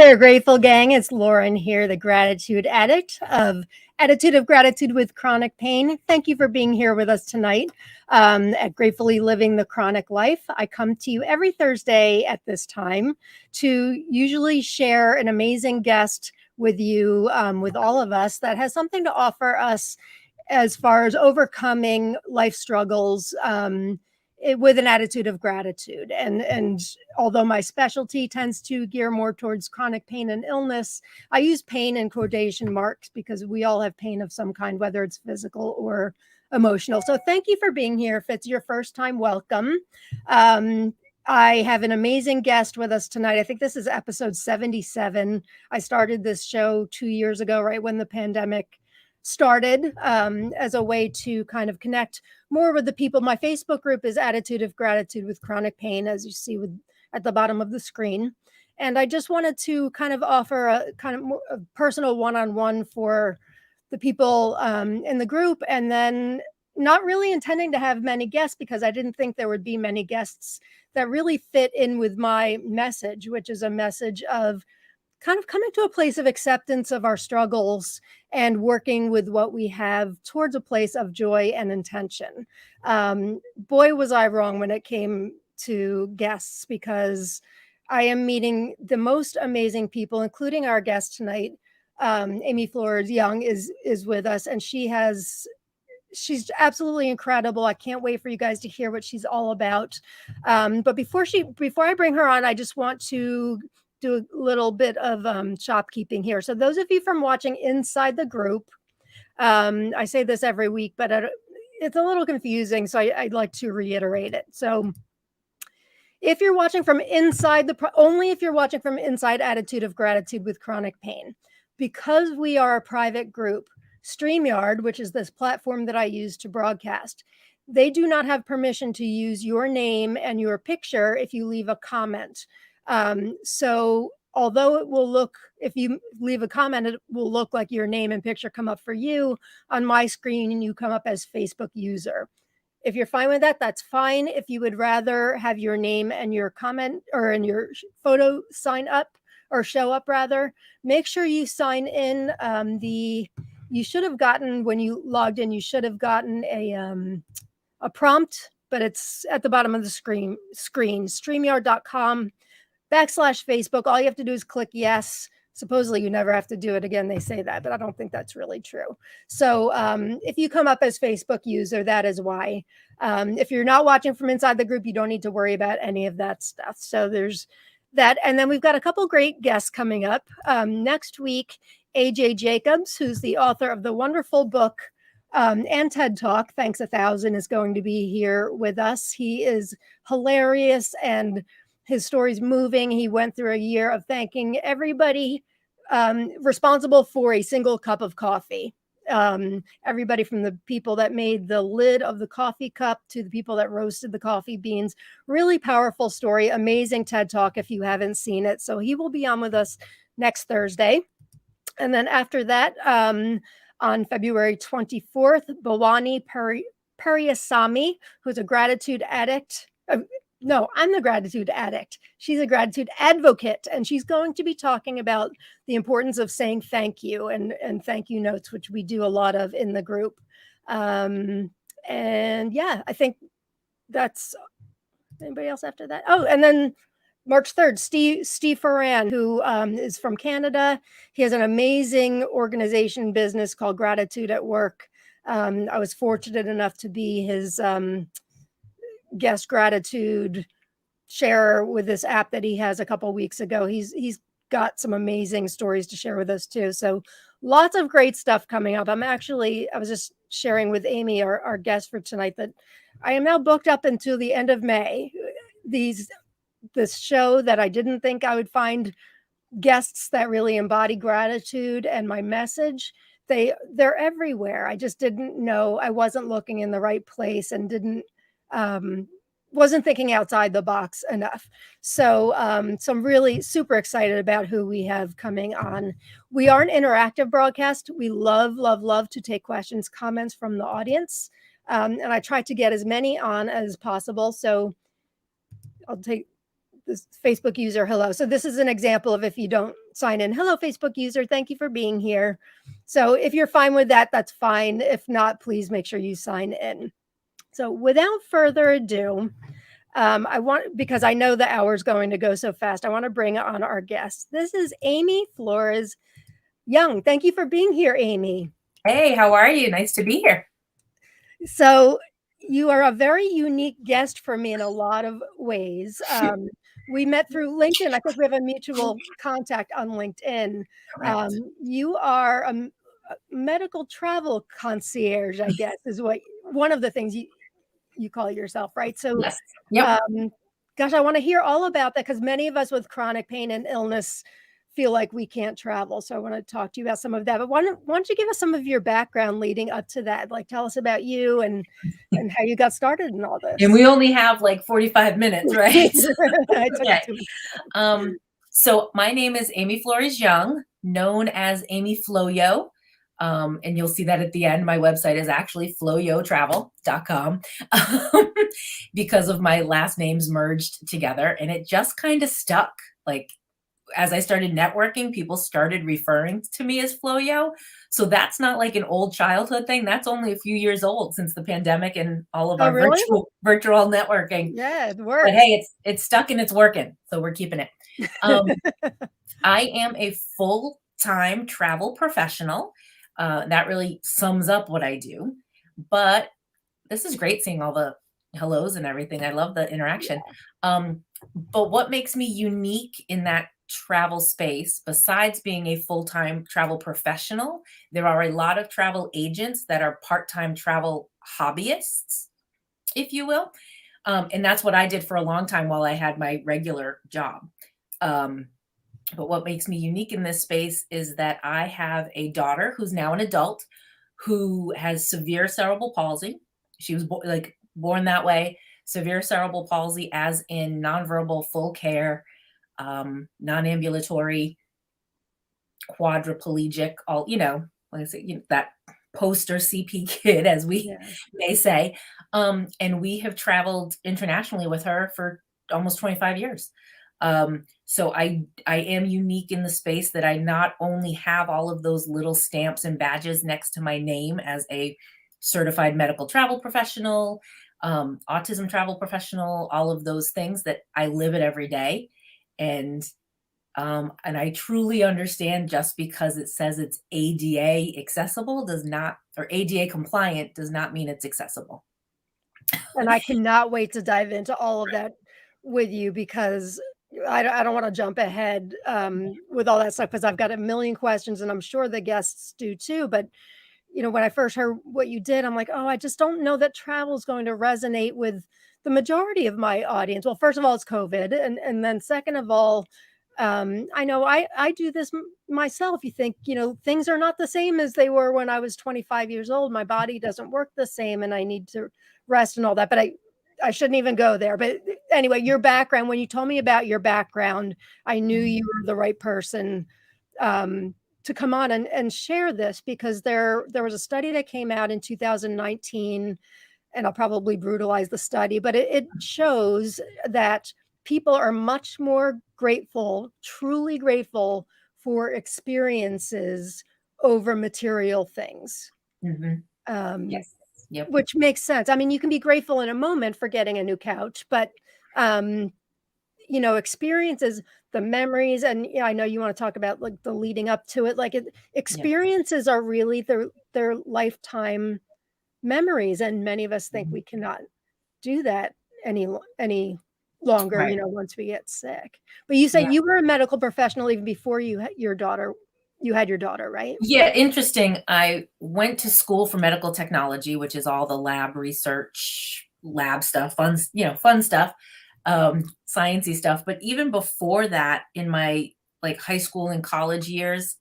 there, Grateful Gang. It's Lauren here, the gratitude addict of Attitude of Gratitude with Chronic Pain. Thank you for being here with us tonight at Gratefully Living the Chronic Life. I come to you every Thursday at this time to usually share an amazing guest with you, with all of us, that has something to offer us as far as overcoming life struggles, with an attitude of gratitude. And although my specialty tends to gear more towards chronic pain and illness, I use pain in quotation marks because we all have pain of some kind, whether it's physical or emotional. So thank you for being here. If it's your first time, welcome. I have an amazing guest with us tonight. I think this is episode 77. I started this show 2 years ago, right when the pandemic started, as a way to kind of connect more with the people. My Facebook group is Attitude of Gratitude with Chronic Pain, as you see at the bottom of the screen. And I just wanted to kind of offer a kind of more, a personal one-on-one for the people in the group, and then not really intending to have many guests because I didn't think there would be many guests that really fit in with my message, which is a message of kind of coming to a place of acceptance of our struggles and working with what we have towards a place of joy and intention. Boy, was I wrong when it came to guests, because I am meeting the most amazing people, including our guest tonight. Amy Flores-Young is with us, and she's absolutely incredible. I can't wait for you guys to hear what she's all about. But before I bring her on, I just want to do a little bit of shopkeeping here. So those of you from watching inside the group, I say this every week, but it's a little confusing, so I'd like to reiterate it. So if you're watching from inside only if you're watching from inside Attitude of Gratitude with Chronic Pain, because we are a private group, StreamYard, which is this platform that I use to broadcast, they do not have permission to use your name and your picture if you leave a comment. So although it will look, if you leave a comment, it will look like your name and picture come up for you on my screen and you come up as Facebook user. If you're fine with that, that's fine. If you would rather have your name and your comment or in your photo sign up or show up rather, make sure you sign in. You should have gotten, when you logged in, you should have gotten a prompt, but it's at the bottom of the screen, StreamYard.com/Facebook. All you have to do is click yes. Supposedly you never have to do it again. They say that, but I don't think that's really true. So if you come up as Facebook user, that is why. If you're not watching from inside the group, you don't need to worry about any of that stuff. So there's that. And then we've got a couple great guests coming up. Next week, AJ Jacobs, who's the author of the wonderful book and TED Talk, Thanks 1,000, is going to be here with us. He is hilarious and his story's moving. He went through a year of thanking everybody responsible for a single cup of coffee. Everybody from the people that made the lid of the coffee cup to the people that roasted the coffee beans. Really powerful story. Amazing TED Talk if you haven't seen it. So he will be on with us next Thursday. And then after that, on February 24th, Bhavani Periyasamy, who's a gratitude addict. No, I'm the gratitude addict. She's a gratitude advocate, and she's going to be talking about the importance of saying thank you and thank you notes, which we do a lot of in the group. And yeah, I think that's anybody else after that. Oh, and then March 3rd, Steve Ferran, who is from Canada. He has an amazing organization business called Gratitude at Work. I was fortunate enough to be his guest gratitude share with this app that he has a couple weeks ago. He's got some amazing stories to share with us too. So lots of great stuff coming up. I was just sharing with Amy, our guest for tonight, that I am now booked up until the end of May. This show that I didn't think I would find guests that really embody gratitude and my message. They're everywhere. I just didn't know. I wasn't looking in the right place and wasn't thinking outside the box enough. So I'm really super excited about who we have coming on. We are an interactive broadcast. We love, love, love to take questions, comments from the audience. And I try to get as many on as possible. So I'll take this Facebook user, hello. So this is an example of if you don't sign in. Hello, Facebook user. Thank you for being here. So if you're fine with that, that's fine. If not, please make sure you sign in. So without further ado, because I know the hour's going to go so fast, I want to bring on our guest. This is Amy Flores-Young. Thank you for being here, Amy. Hey, how are you? Nice to be here. So you are a very unique guest for me in a lot of ways. We met through LinkedIn. I think we have a mutual contact on LinkedIn. Correct. You are a medical travel concierge, I guess, is what one of the things you call yourself, right? So, Yes. Yep. um, gosh, I want to hear all about that because many of us with chronic pain and illness feel like we can't travel. So I want to talk to you about some of that. But why don't you give us some of your background leading up to that? Like tell us about you and how you got started in all And this. we only have like 45 minutes, right? I took Okay. too So my name is Amy Flores-Young, known as Amy Floyo. And you'll see that at the end. My website is actually floyotravel.com because of my last names merged together. And it just kind of stuck. Like as I started networking, people started referring to me as Floyo. So that's not like an old childhood thing. That's only a few years old since the pandemic and all of Oh, our really? virtual networking. Yeah, it But works. hey, it's stuck and it's working. So we're keeping it. I am a full-time travel professional. That really sums up what I do. But this is great seeing all the hellos and everything. I love the interaction. But what makes me unique in that travel space, besides being a full-time travel professional, there are a lot of travel agents that are part-time travel hobbyists, if you will. And that's what I did for a long time while I had my regular job. But what makes me unique in this space is that I have a daughter who's now an adult who has severe cerebral palsy. She was born that way. Severe cerebral palsy, as in nonverbal, full care, non-ambulatory, quadriplegic, all like I say, that poster CP kid, as we Yeah. may say. And we have traveled internationally with her for almost 25 years. So I am unique in the space that I not only have all of those little stamps and badges next to my name as a certified medical travel professional, autism travel professional, all of those things that I live it every day. And I truly understand just because it says it's ADA accessible does not, or ADA compliant does not mean it's accessible. And I cannot wait to dive into all of that with you because I don't want to jump ahead with all that stuff because I've got a million questions and I'm sure the guests do too. But when I first heard what you did, I'm like, oh, I just don't know that travel is going to resonate with the majority of my audience. Well, first of all, it's COVID. And then second of all, I know I do this myself. You think, things are not the same as they were when I was 25 years old. My body doesn't work the same and I need to rest and all that. But I shouldn't even go there. But anyway, your background, when you told me about your background, I knew you were the right person to come on and share this because there was a study that came out in 2019, and I'll probably brutalize the study, but it shows that people are much more grateful, truly grateful for experiences over material things. Mhm. Um, Yes. Yep. which makes sense. I mean, you can be grateful in a moment for getting a new couch, but um, experiences, the memories, and I know you want to talk about like the leading up to it. Yep. Experiences are really their lifetime memories, and many of us think Mhm. we cannot do that any longer. Right. Once we get sick. But you say Yeah. you were a medical professional even before you had your daughter. You had your daughter, right? Yeah, interesting. I went to school for medical technology, which is all the lab research, lab stuff, fun stuff, sciencey stuff. But even before that, in my like high school and college years,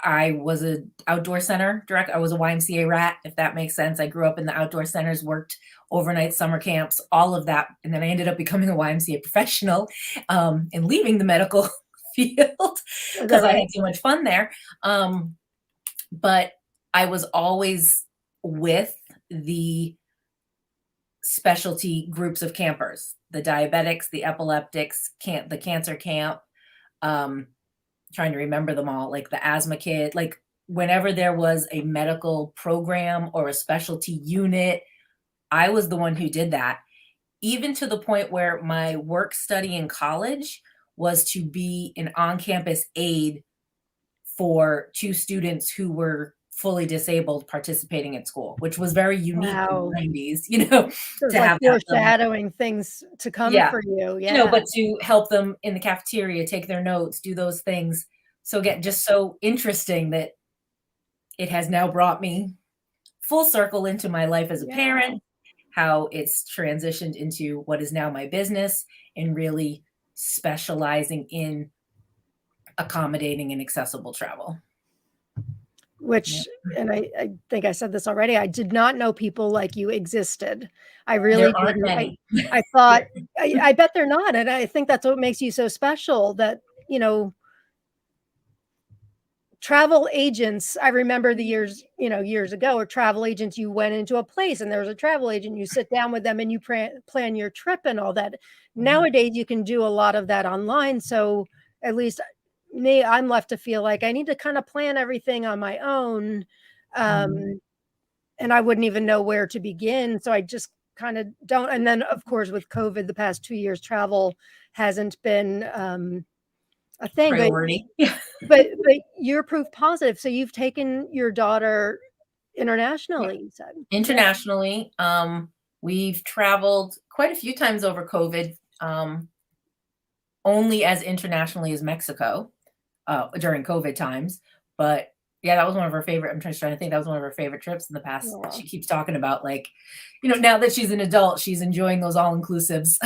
I was a outdoor center director. I was a YMCA rat, if that makes sense. I grew up in the outdoor centers, worked overnight summer camps, all of that. And then I ended up becoming a YMCA professional and leaving the medical field Is that because I right? had so much fun there. But I was always with the specialty groups of campers, the diabetics, the epileptics, the cancer camp, Trying to remember them all, like the asthma kit, like whenever there was a medical program or a specialty unit, I was the one who did that. Even to the point where my work study in college was to be an on-campus aide for 2 students who were fully disabled participating at school, which was very unique in the Wow. 90s, you know, So it's to like have that level. foreshadowing things to come Yeah. for you. You know, Yeah. but to help them in the cafeteria, take their notes, do those things. So again, just so interesting that it has now brought me full circle into my life as a Yeah. parent, how it's transitioned into what is now my business and really specializing in accommodating and accessible travel. Yeah. Which, and I think I said this already, I did not know people like you existed. I really There aren't didn't. many. I thought, I bet they're not, and I think that's what makes you so special, that, you know, travel agents, I remember the years, years ago, or travel agents, you went into a place and there was a travel agent, you sit down with them and you plan your trip and all that. Mhm, Nowadays, you can do a lot of that online. So at least me, I'm left to feel like I need to kind of plan everything on my own. mhm. Um, and I wouldn't even know where to begin. So I just kind of don't. And then, of course, with COVID, the past 2 years, travel hasn't been a thing. But Priority. but you're proof positive, so you've taken your daughter Yeah. internationally, you said? Yeah. Internationally, we've traveled quite a few times over COVID, only as internationally as Mexico, during COVID times. But yeah, that was one of her favorite. I'm trying to think, that was one of her favorite trips in the past. Aw. She keeps talking about, like, now that she's an adult, she's enjoying those all inclusives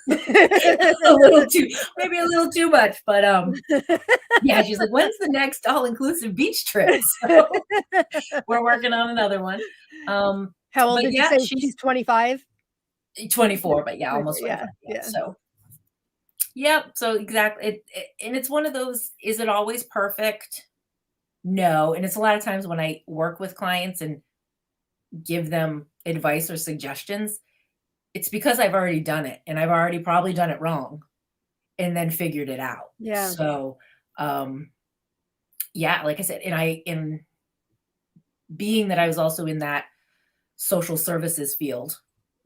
a little too, maybe a little too much. But yeah, she's like, when's the next all inclusive beach trip? So we're working on another one. Um, How old but did you yeah, say she's she's 25? 24, but yeah, 24, almost yeah, 25. Yeah. yeah. So yep. So exactly. And it's one of those, is it always perfect? No. And it's a lot of times when I work with clients and give them advice or suggestions, it's because I've already done it and I've already probably done it wrong and then figured it out. Yeah, So, um, yeah, like I said, and in being that I was also in that social services field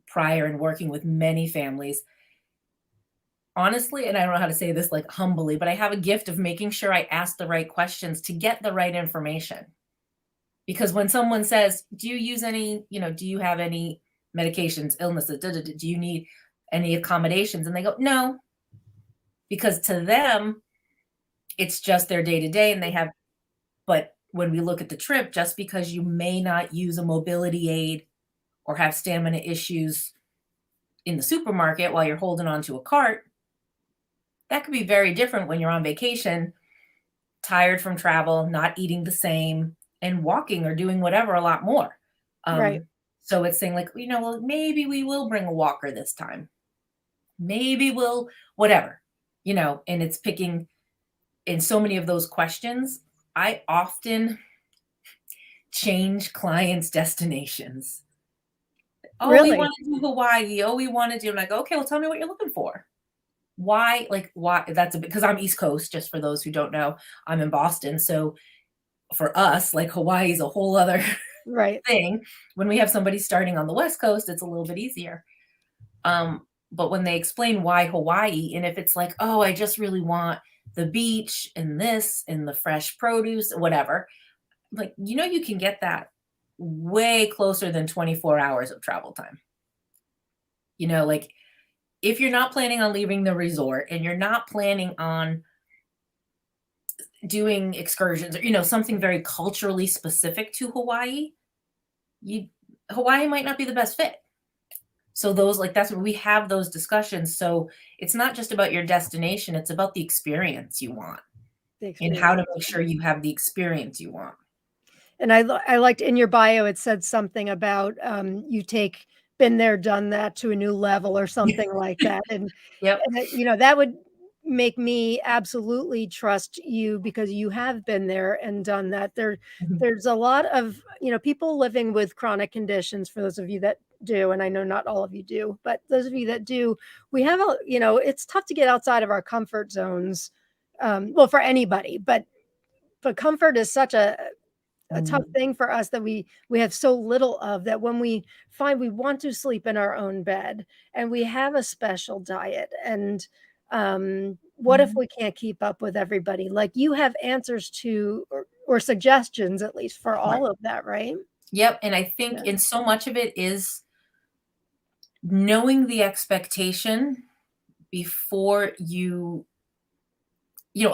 prior and working with many families, honestly, and I don't know how to say this, like, humbly, but I have a gift of making sure I ask the right questions to get the right information. Because when someone says, "Do you use any, do you have any medications, illnesses, do you need any accommodations?" And they go, "No," because to them, it's just their day to day and they have, but when we look at the trip, just because you may not use a mobility aid or have stamina issues in the supermarket while you're holding onto a cart, that could be very different when you're on vacation, tired from travel, not eating the same, and walking or doing whatever a lot more. right. Um, so it's saying, like, well, maybe we will bring a walker this time. Maybe we'll whatever, and it's picking in so many of those questions. I often change clients' destinations. Oh, we Really? want to do Hawaii. Oh, we want to do. I'm like, okay, well, tell me what you're looking for. Why? Like, why? That's a bit because I'm East Coast. Just for those who don't know, I'm in Boston. So for us, like, Hawaii is a whole other Right. thing. When we have somebody starting on the West Coast, it's a little bit easier. But when they explain why Hawaii, and if it's like, oh, I just really want the beach and this and the fresh produce, whatever, like, you can get that way closer than 24 hours of travel time. Like, if you're not planning on leaving the resort and you're not planning on doing excursions or, something very culturally specific to Hawaii, you Hawaii might not be the best fit. So those, like, that's where we have those discussions. So it's not just about your destination, it's about the experience you want The and how to experience. make sure you have the experience you want. And I liked in your bio, it said something about, you take been there, done that to a new level or something like that, Yep. that would make me absolutely trust you because you have been there and done that. Mhm, There's a lot of, people living with chronic conditions, for those of you that do, and I know not all of you do, but those of you that do, we have it's tough to get outside of our comfort zones, well, for anybody, but comfort is such a tough Mm, thing for us that we have so little of, that when we find we want to sleep in our own bed and we have a special diet, and what if mhm. we can't keep up with everybody? Like, you have answers to, or suggestions at least for Right. all of that, right? Yep, and I think Yeah. in so much of it is knowing the expectation before a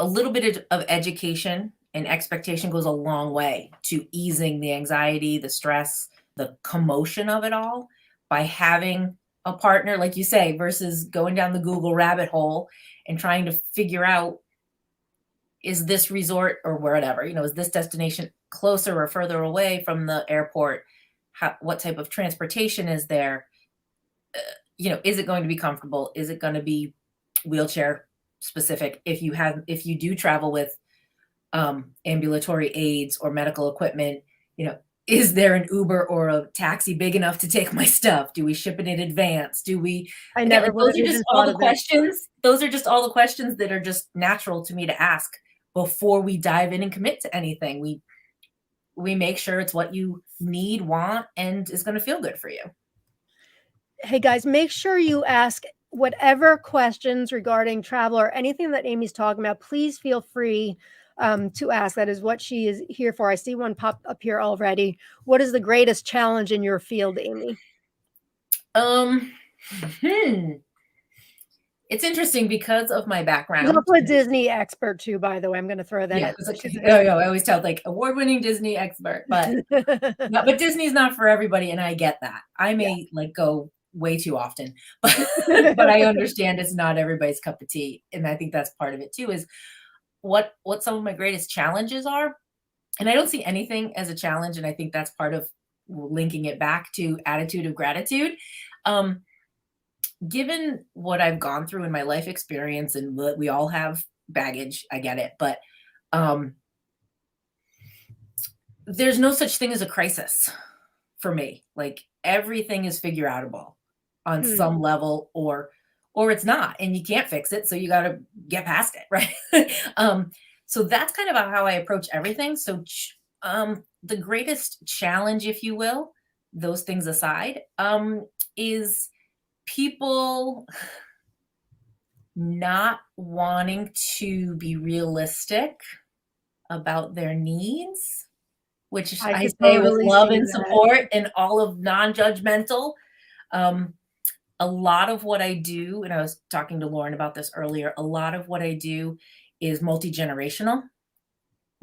little bit of education and expectation goes a long way to easing the anxiety, the stress, the commotion of it all by having a partner, like you say, versus going down the Google rabbit hole and trying to figure out, is this resort or whatever, is this destination closer or further away from the airport? What type of transportation is there? Is it going to be comfortable? Is it going to be wheelchair specific? If you do travel with ambulatory aids or medical equipment, you know, is there an Uber or a taxi big enough to take my stuff? Do we ship it in advance? Do we, I again, never like would those have are just even all thought the of that. questions. Those are just all the questions that are just natural to me to ask before we dive in and commit to anything. We make sure it's what you need, want, and is going to feel good for you. Hey guys, make sure you ask whatever questions regarding travel or anything that Amy's talking about. Please feel free to ask. That is what she is here for. I see one pop up here already. What is the greatest challenge in your field, Amy? Um, hmm. It's interesting because of my She's background. also a Disney expert too, by the way. I'm going to throw that Yeah, in. it's She's okay. a Oh, Disney. yeah, I always tell like award-winning Disney expert, but Disney's not for everybody, and I get that. I may like go way too often, but I understand it's not everybody's cup of tea, and I think that's part of it too. Is what some of my greatest challenges are, and I don't see anything as a challenge, and I think that's part of linking it back to attitude of gratitude. Um, Given what I've gone through in my life experience, and we all have baggage, I get it, but um, there's no such thing as a crisis for me. Like everything is figure outable on Hmm. some level, or it's not, and you can't fix it, so you got to get past it, right? So that's kind of how I approach everything. So the greatest challenge, if you will, those things aside, is people not wanting to be realistic about their needs, which I I could say with totally love see and that. support and all of non-judgmental. Um, a lot of what I do, and I was talking to Lauren about this earlier, a lot of what I do is multi-generational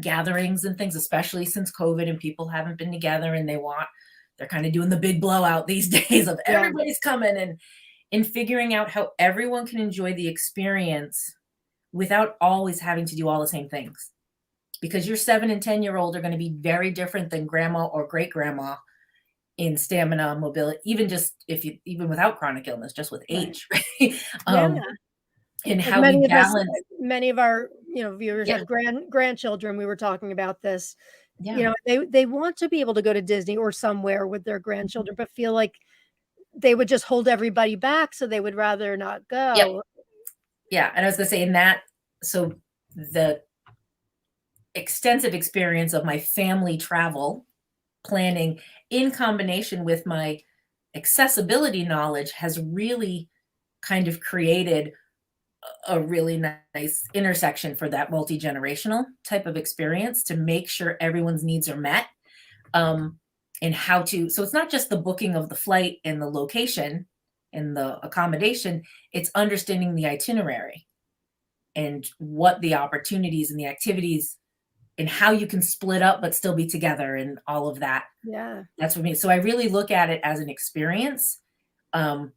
gatherings and things, especially since COVID and people haven't been together and they're kind of doing the big blowout these days of Yeah. everybody's coming, and in figuring out how everyone can enjoy the experience without always having to do all the same things. Because your 7 and 10-year-old are going to be very different than grandma or great grandma in stamina, mobility, even without chronic illness, just with Right. age, right? Yeah. And Like how we balance. many of our, viewers Yeah, have grandchildren. We were talking about this. yeah, They want to be able to go to Disney or somewhere with their mhm, grandchildren, but feel like they would just hold everybody back, so they would rather not yep, go. yeah. And I was going to say in that, so the extensive experience of my family travel planning in combination with my accessibility knowledge has really kind of created a really nice intersection for that multi-generational type of experience to make sure everyone's needs are met. um, and so it's not just the booking of the flight and the location and the accommodation, it's understanding the itinerary and what the opportunities and the activities and how you can split up but still be together and all of that. Yeah. That's for me. So I really look at it as an experience. Um,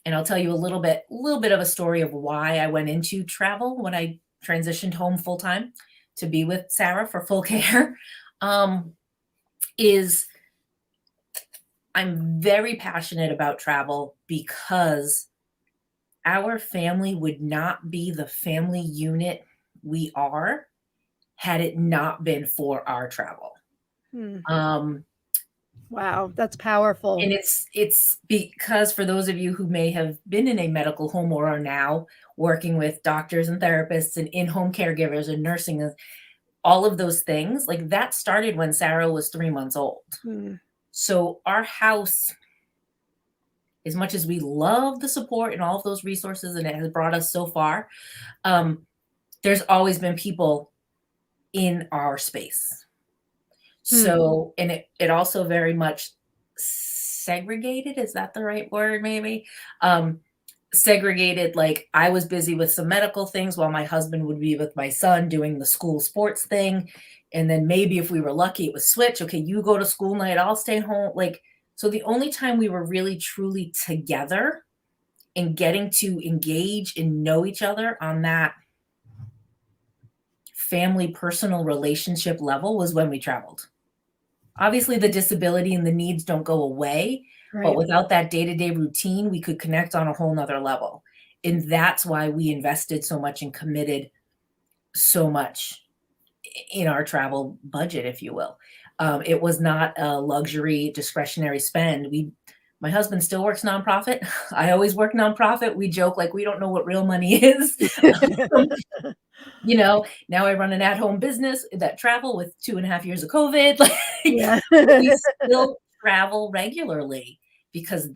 and I'll tell you a little bit of a story of why I went into travel when I transitioned home full time to be with Sarah for full care. Um, is I'm very passionate about travel because our family would not be the family unit we are had it not been for our travel. Hmm. Um, Wow, that's powerful. And it's because for those of you who may have been in a medical home or are now working with doctors and therapists and in-home caregivers and nursing, all of those things, like that started when Sarah was 3 months old. Mm. So our house, as much as we love the support and all of those resources and it has brought us so far, there's always been people in our space. Hmm. So, and it also very much segregated, is that the right word maybe? Segregated, like I was busy with some medical things while my husband would be with my son doing the school sports thing. And then maybe if we were lucky, it was switch. Okay, you go to school night, I'll stay home. Like, so the only time we were really truly together and getting to engage and know each other on that family personal relationship level was when we traveled. Obviously, the disability and the needs don't go away, but Right. without that day-to-day routine, we could connect on a whole nother level. And that's why we invested so much and committed so much in our travel budget, if you will. It was not a luxury discretionary spend. My husband still works nonprofit. I always work nonprofit. We joke like we don't know what real money is. Now I run an at-home business that travel with 2.5 years of COVID. Yeah. We still travel regularly because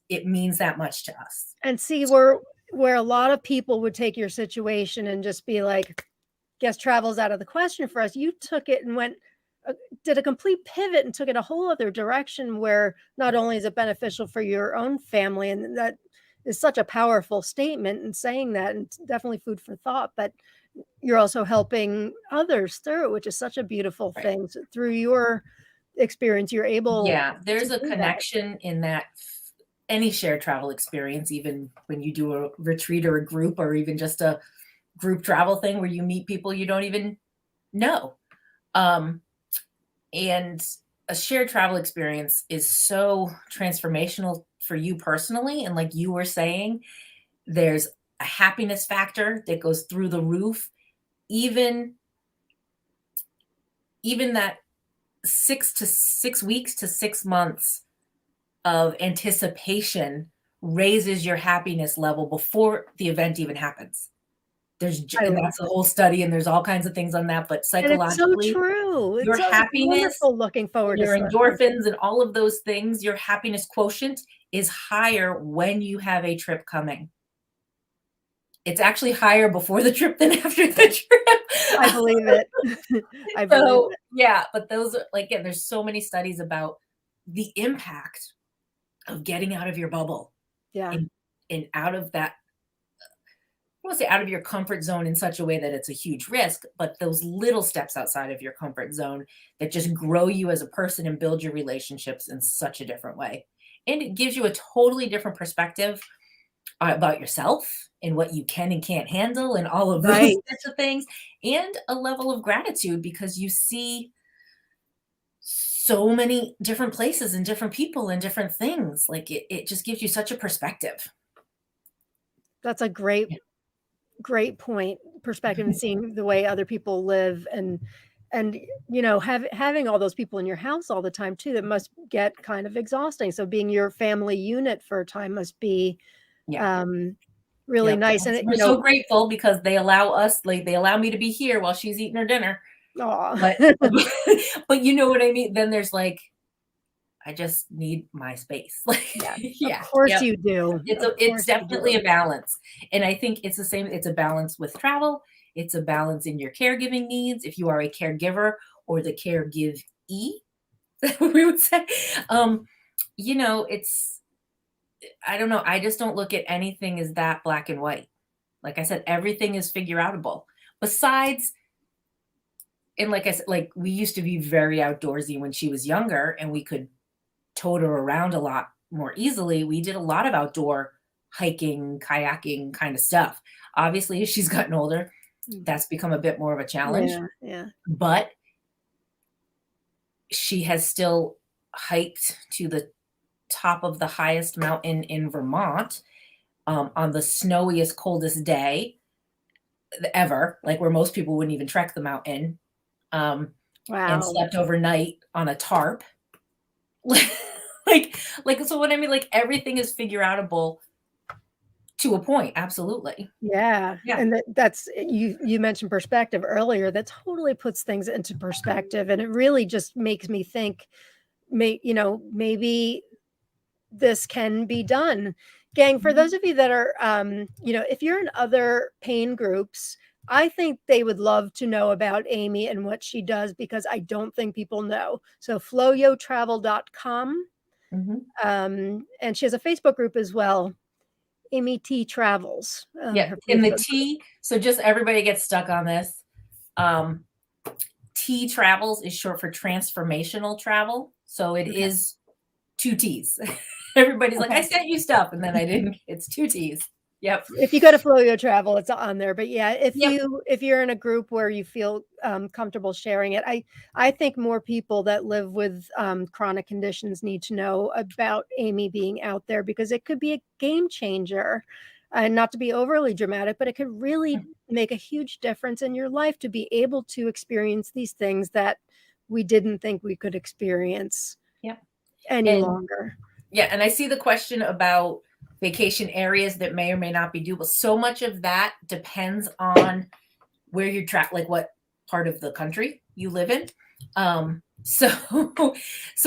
it means that much to us. And see, where a lot of people would take your situation and just be like, "Guess travel's out of the question for us." You took it and did a complete pivot and took it a whole other direction where not only is it beneficial for your own family, and that is such a powerful statement in saying that, and it's definitely food for thought, but you're also helping others through it, which is such a beautiful Right. thing. So through your experience, you're able Yeah, to there's a do that. connection in that any shared travel experience, even when you do a retreat or a group or even just a group travel thing where you meet people you don't even know. Um, and a shared travel experience is so transformational for you personally. And like you were saying, there's a happiness factor that goes through the roof. Even even that 6 weeks to 6 months of anticipation raises your happiness level before the event even happens. I And love that's a whole study, and there's all kinds of things on that, but And it's so psychologically, true. your It's happiness wonderful looking forward and to your stuff like that. endorphins and all of those things, your happiness quotient is higher when you have a trip coming. It's actually higher before the trip than after the I trip. believe it. I believe So, it. yeah, but those are like, again, there's so many studies about the impact of getting out of your bubble Yeah. and out of that, I want to say out of your comfort zone in such a way that it's a huge risk, but those little steps outside of your comfort zone that just grow you as a person and build your relationships in such a different way. And it gives you a totally different perspective about yourself and what you can and can't handle and all of those Right. types of things, and a level of gratitude because you see so many different places and different people and different things. Like it just gives you such a perspective. That's a great point, perspective, and seeing the way other people live, and having all those people in your house all the time too, that must get kind of exhausting. So being your family unit for a time must be Yeah. um really Yep. nice. And We're so grateful because they allow us, like they allow me to be here while she's eating her dinner. But aw. but you know what I mean? Then there's like, I just need my space. Like, Yeah, of yeah, course yep. you do. Of It's course you definitely do. a balance. And I think it's the same, it's a balance with travel. It's a balance in your caregiving needs. If you are a caregiver or the caregivee, we would say, um, it's, I don't know. I just don't look at anything as that black and white. Like I said, everything is figure outable. Besides, and like I said, like we used to be very outdoorsy when she was younger and we could tote her around a lot more easily. We did a lot of outdoor hiking, kayaking kind of stuff. Obviously, as she's gotten older, Mm. that's become a bit more of a challenge, Yeah, yeah. but she has still hiked to the top of the highest mountain in Vermont, on the snowiest, coldest day ever, like where most people wouldn't even trek the mountain, um, and Wow. slept overnight on a tarp. So what I mean, like everything is figure outable to a point. Absolutely. Yeah, Yeah. and that's you mentioned perspective earlier, that totally puts things into perspective, and it really just makes me think, maybe this can be done. Gang, for those Mhm. of you that are, if you're in other pain groups, I think they would love to know about Amy and what she does, because I don't think people know. So flowyotravel.com, Mhm. and she has a Facebook group as well, Amy T Travels, Yeah, her and the Facebook group. T, so just everybody gets stuck on this. Um, T travels is short for transformational travel. So it Okay, is two T's. Everybody's like, I okay. sent you stuff, and then I didn't. It's two T's. Yep. If you go to Flow Your Travel, it's on there. But yeah, Yep. if you're in a group where you feel comfortable sharing it, I think more people that live with chronic conditions need to know about Amy being out there, because it could be a game changer. And not to be overly dramatic, but it could really make a huge difference in your life to be able to experience these things that we didn't think we could experience Yep. any And longer. yeah, and I see the question about vacation areas that may or may not be doable. So much of that depends on where you're like what part of the country you live in. So,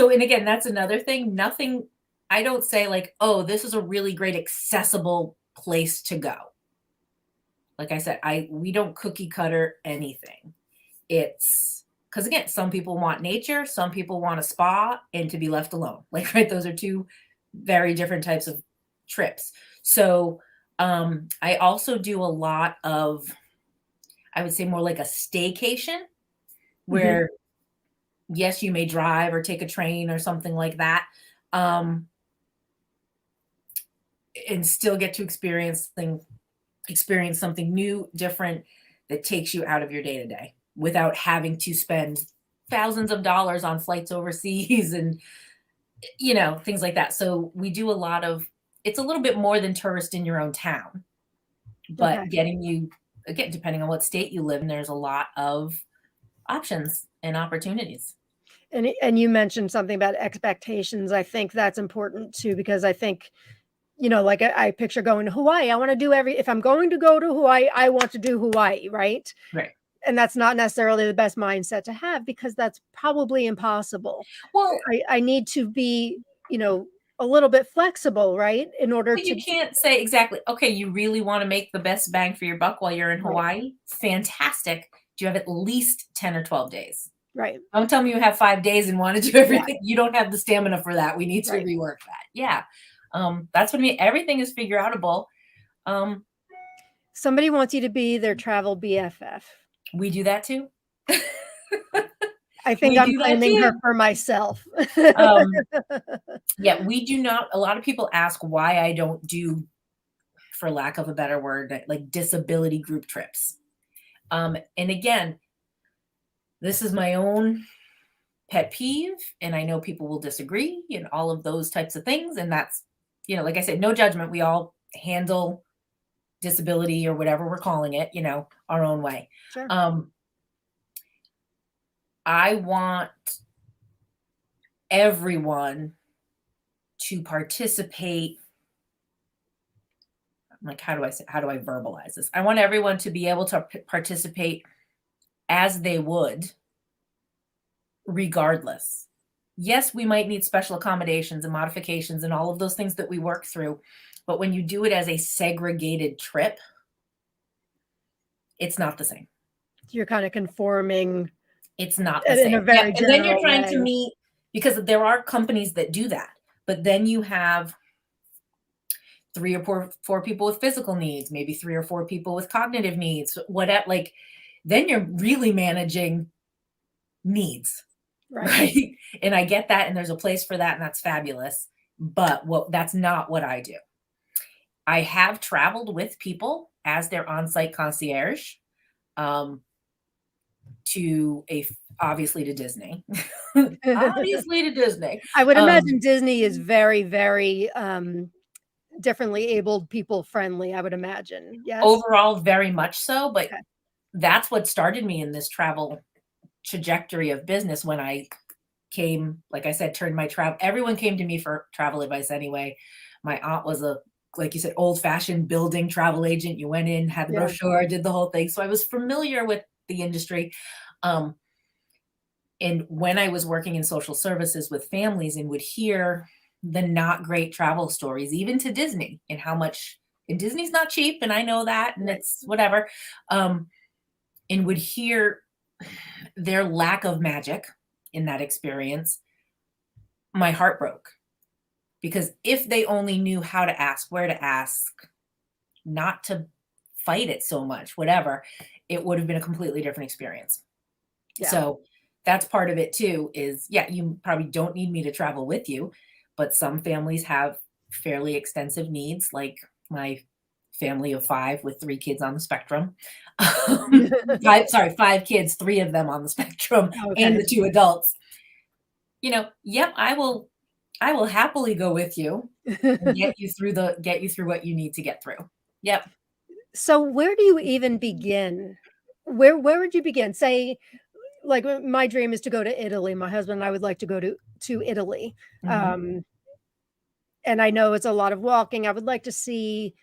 and again, that's another thing. Nothing, I don't say like, oh, this is a really great accessible place to go. Like I said, we don't cookie cutter anything. It's because again, some people want nature, some people want a spa and to be left alone. Like, right, those are two very different types of trips. So, I also do a lot of, I would say more like a staycation Mhm. where yes, you may drive or take a train or something like that, um, and still get to experience something new, different, that takes you out of your day to day without having to spend thousands of dollars on flights overseas and things like that. So we do a lot of, it's a little bit more than tourist in your own town, but Okay. getting you, again, depending on what state you live in, there's a lot of options and opportunities. And you mentioned something about expectations. I think that's important too, because I think, like I picture going to Hawaii. I want to do if I'm going to go to Hawaii, I want to do Hawaii, right? Right. And that's not necessarily the best mindset to have, because that's probably impossible. Well, I need to be, a little bit flexible, right? In order but you to, can't say exactly, okay, you really want to make the best bang for your buck while you're in right, Hawaii? Fantastic. Do you have at least 10 or 12 days? right, Don't tell me you have 5 days and want to do yeah, everything. You don't have the stamina for that. We need to right. rework that. Yeah. That's what I mean. Everything is figure outable. Um, Somebody wants you to be their travel BFF. we do that too. I think We I'm do that claiming her too. for myself. Um, yeah, we do not. A lot of people ask why I don't do, for lack of a better word, like disability group trips. And again, this is my own pet peeve, and I know people will disagree and all of those types of things. And that's, like I said, no judgment. We all handle disability or whatever we're calling it, our own way. Sure. Um, I want everyone to participate. Like, how do I verbalize this? I want everyone to be able to participate as they would, regardless. Yes, we might need special accommodations and modifications and all of those things that we work through. But when you do it as a segregated trip, it's not the same. You're kind of conforming It's not the in a same. Yep, very and then you're general trying to way. meet, because there are companies that do that, but then you have 3 or 4 people with physical needs, maybe 3 or 4 people with cognitive needs, whatever, like, then you're really managing needs, Right. right? And I get that, and there's a place for that, and that's fabulous, but that's not what I do. I have traveled with people as their on-site concierge, um, obviously to Disney. Obviously to Disney. I would Um, imagine Disney is very, very, differently abled people friendly, I would imagine. Yes? Overall, very much so, but Okay. that's what started me in this travel trajectory of business when I came, like I said, turned my travel. Everyone came to me for travel advice anyway. My aunt was a, like you said, old fashioned building travel agent. You went in, had the Yeah. brochure, did the whole thing. So I was familiar with the industry. Um, and when I was working in social services with families and would hear the not great travel stories, even to Disney, and how much, and Disney's not cheap, and I know that, and Right. it's whatever, and would hear their lack of magic in that experience, my heart broke. Because if they only knew how to ask, where to ask, not to fight it so much, whatever, it would have been a completely different experience. Yeah. So that's part of it too, is yeah, you probably don't need me to travel with you, but some families have fairly extensive needs, like my family of 5 with 3 kids on the spectrum. 5 kids, 3 of them on the spectrum, and Okay. the 2 adults. You know, yep, I will happily go with you and get you through what you need to get through. Yep. So where do you even begin? Where would you begin? Say, like, my dream is to go to Italy. My husband and I would like to go to Italy. Mhm. Um, and I know it's a lot of walking. I would like to see,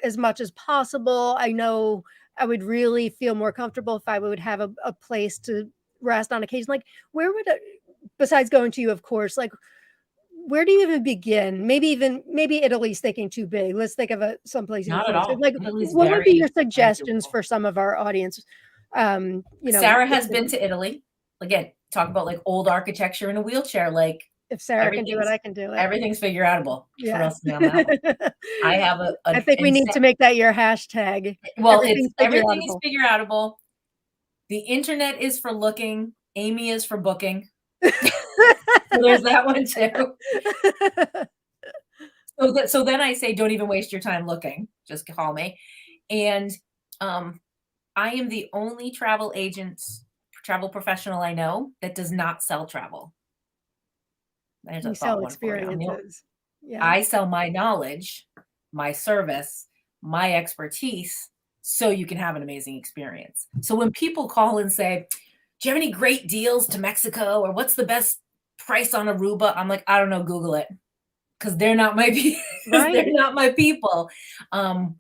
as much as possible. I know I would really feel more comfortable if I would have a place to rest on occasion. Like, where would I, besides going to you, of course, like, where do you even begin? Maybe Italy's thinking too big. Let's think of someplace even Not at closer. all. Like, Italy's what would be your very suggestions doable. for some of our audience? Sarah has If been to Italy. Again, talk about, like, old architecture in a wheelchair, like, Sarah can do it, everything's I can do it. everything's figure outable. Yeah. Trust me on that one. I have a I an think we need inse to make that your hashtag. well, it's Everything's figure everything is outable. figure outable. The internet is for looking, Amy is for booking. So there's that one too. So then I say, "Don't even waste your time looking, just call me." And, um, I am the only travel professional I know that does not sell travel. There's a You thought sell one for you. experiences. Yeah. I sell my knowledge, my service, my expertise, so you can have an amazing experience. So when people call and say, "Do you have any great deals to Mexico?" or "What's the best price on Aruba?" I'm like, "I don't know, Google it," because they're not my Right? they're not my people. Um,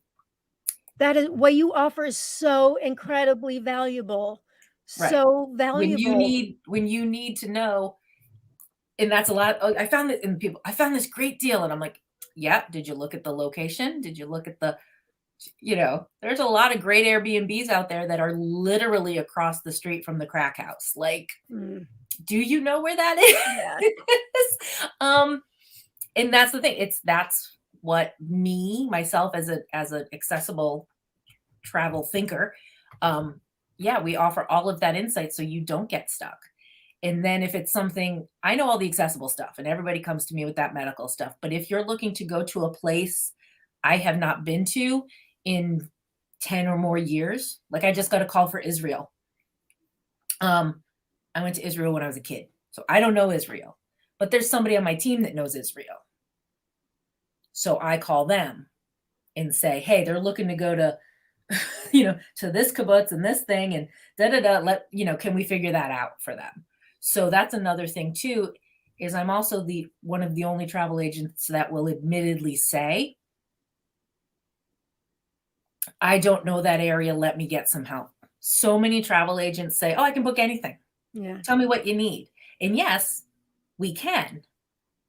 That is what you offer is so incredibly valuable. right. So valuable. When you need to know, and that's a lot. Oh, I found it in people. I found this great deal, and I'm like, "Yeah, did you look at the location? Did you look at the, there's a lot of great Airbnbs out there that are literally across the street from the crack house. Like, Mm, do you know where that yeah. is?" um, and that's the thing. That's what myself as an accessible travel thinker. Um, yeah, we offer all of that insight so you don't get stuck. And then if it's something, I know all the accessible stuff, and everybody comes to me with that medical stuff. But if you're looking to go to a place I have not been to in 10 or more years, like I just got a call for Israel. I went to Israel when I was a kid. So I don't know Israel, but there's somebody on my team that knows Israel. So I call them and say, "Hey, they're looking to go to, to this kibbutz and this thing and da da da. Can we figure that out for them?" So that's another thing too, is I'm also the one of the only travel agents that will admittedly say, "I don't know that area. Let me get some help." So many travel agents say, "Oh, I can book anything. Yeah. Tell me what you need." And yes, we can.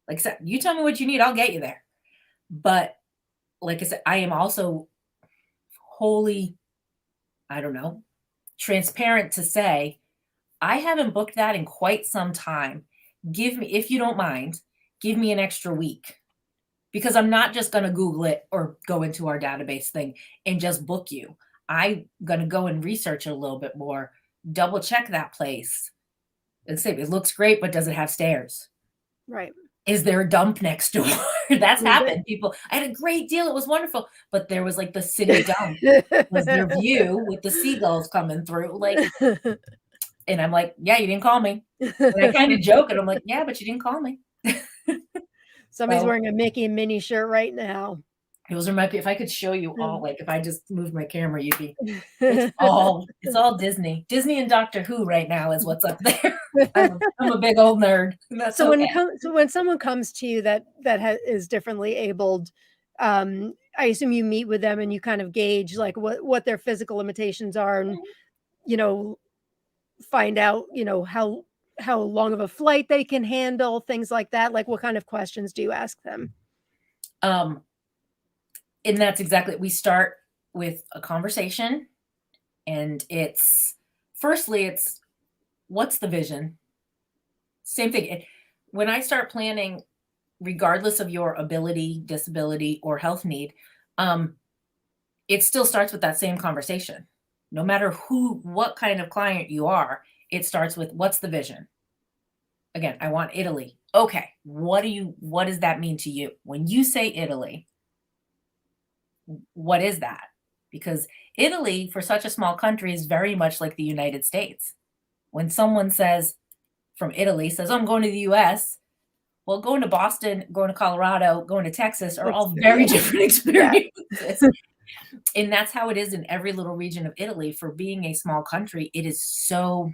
Like I said, you tell me what you need, I'll get you there. But like I said, I am also wholly, I don't know, transparent to say, "I haven't booked that in quite some time. Give me, if you don't mind, give me an extra week." Because I'm not just going to Google it or go into our database thing and just book you. I'm going to go and research it a little bit more, double check that place and say, "It looks great, but does it have stairs? Right. Is there a dump next door?" That's Well, happened. People, "I had a great deal. It was wonderful." But there was like the city dump was their view with the seagulls coming through. Like, and I'm like, "Yeah, you didn't call me." And I kind of joke and I'm like, "Yeah, but you didn't call me." Somebody's So wearing a Mickey and Minnie shirt right now. Those are my, if I could show you all, Mm. like if I just moved my camera, you'd be, it's all Disney. Disney and Doctor Who right now is what's up there. I'm a big old nerd, and that's So okay. when someone comes to you that is differently abled, I assume you meet with them and you kind of gauge like what their physical limitations are, and you know find out how long of a flight they can handle, things like that. Like, what kind of questions do you ask them? Um, and that's exactly, we start with a conversation, and it's what's the vision? Same thing. When I start planning, regardless of your ability, disability, or health need, um, it still starts with that same conversation. No matter what kind of client you are, it starts with what's the vision? Again, I want Italy. Okay, what does that mean to you? When you say Italy, what is that? Because Italy, for such a small country, is very much like the United States. When someone says from Italy says, "Oh, I'm going to the US," well, going to Boston, going to Colorado, going to Texas are It's all very different yeah, experiences. And that's how it is in every little region of Italy. For being a small country, it is so